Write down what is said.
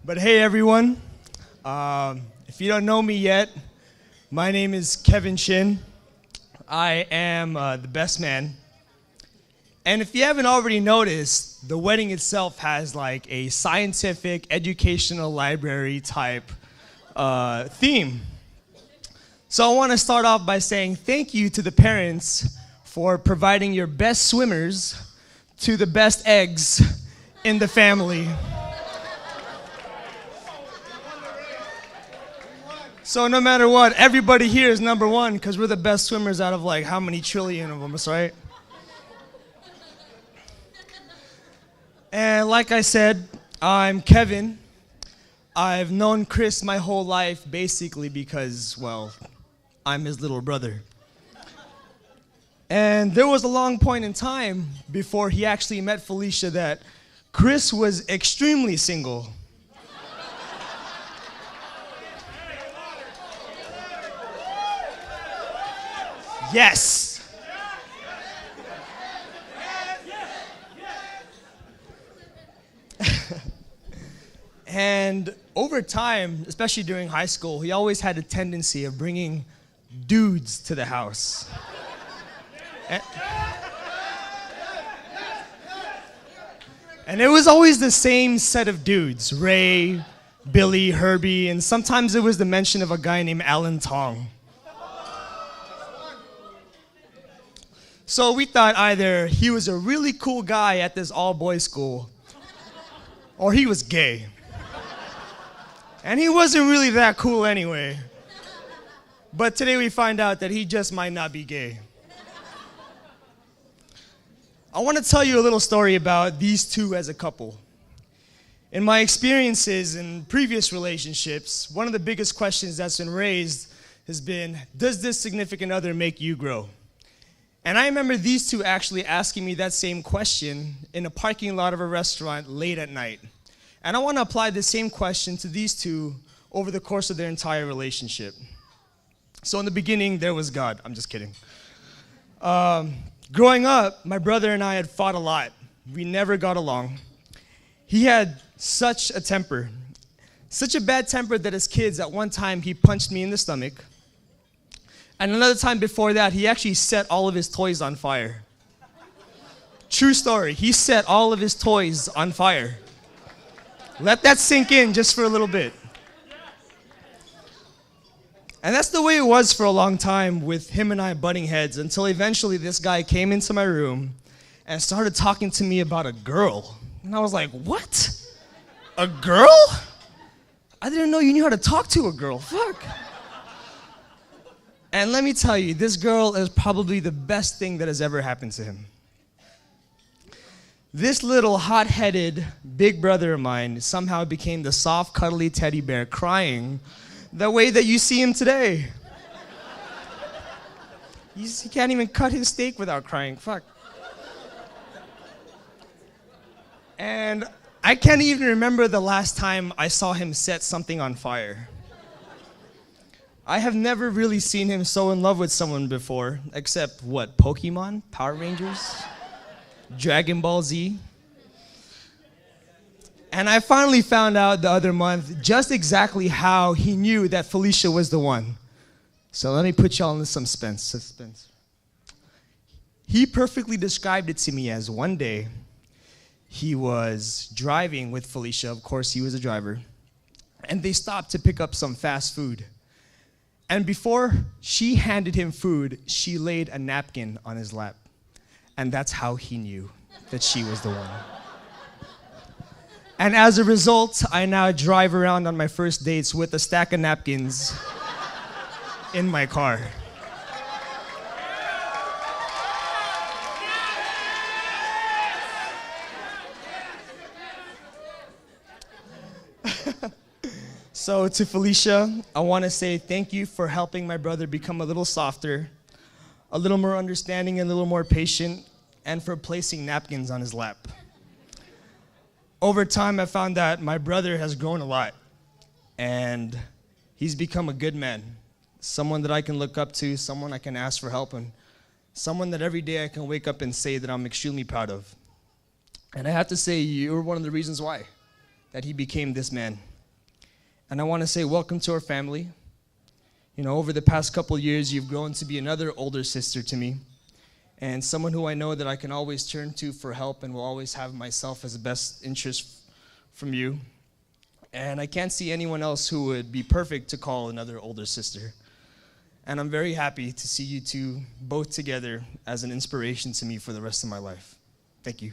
But hey, everyone. If you don't know me yet, my name is Kevin Shin. I am the best man. And if you haven't already noticed, the wedding itself has like a scientific, educational library type theme. So I want to start off by saying thank you to the parents for providing your best swimmers to the best eggs in the family. So no matter what, everybody here is number one because we're the best swimmers out of like how many trillion of us, right? And like I said, I'm Kevin. I've known Kris my whole life basically because, well, I'm his little brother. And there was a long point in time before he actually met Felicia that Kris was extremely single. Yes. And over time, especially during high school, he always had a tendency of bringing dudes to the house. And it was always the same set of dudes, Ray, Billy, Herbie, and sometimes it was the mention of a guy named Alan Tong. So we thought either he was a really cool guy at this all-boys school, or he was gay. And he wasn't really that cool anyway. But today we find out that he just might not be gay. I want to tell you a little story about these two as a couple. In my experiences in previous relationships, one of the biggest questions that's been raised has been, does this significant other make you grow? And I remember these two actually asking me that same question in a parking lot of a restaurant late at night. And I want to apply the same question to these two over the course of their entire relationship. So in the beginning, there was God. I'm just kidding. Growing up, my brother and I had fought a lot. We never got along. He had such a temper, such a bad temper that as kids, at one time, he punched me in the stomach. And another time before that, he actually set all of his toys on fire. True story. He set all of his toys on fire. Let that sink in just for a little bit. And that's the way it was for a long time with him and I butting heads until eventually this guy came into my room and started talking to me about a girl. And I was like, what? A girl? I didn't know you knew how to talk to a girl. Fuck. And let me tell you, this girl is probably the best thing that has ever happened to him. This little hot-headed big brother of mine somehow became the soft, cuddly teddy bear crying the way that you see him today. He can't even cut his steak without crying. Fuck. And I can't even remember the last time I saw him set something on fire. I have never really seen him so in love with someone before, except what, Pokemon, Power Rangers, Dragon Ball Z. And I finally found out the other month just exactly how he knew that Felicia was the one. So let me put y'all in some suspense. He perfectly described it to me as one day he was driving with Felicia, of course he was a driver, and they stopped to pick up some fast food. And before she handed him food, she laid a napkin on his lap. And that's how he knew that she was the one. And as a result, I now drive around on my first dates with a stack of napkins in my car. So to Felicia, I want to say thank you for helping my brother become a little softer, a little more understanding, and a little more patient, and for placing napkins on his lap. Over time, I found that my brother has grown a lot, and he's become a good man, someone that I can look up to, someone I can ask for help, and someone that every day I can wake up and say that I'm extremely proud of. And I have to say, you're one of the reasons why, that he became this man. And I want to say welcome to our family. You know, over the past couple of years, you've grown to be another older sister to me, and someone who I know that I can always turn to for help and will always have myself as the best interest from you. And I can't see anyone else who would be perfect to call another older sister. And I'm very happy to see you two both together as an inspiration to me for the rest of my life. Thank you.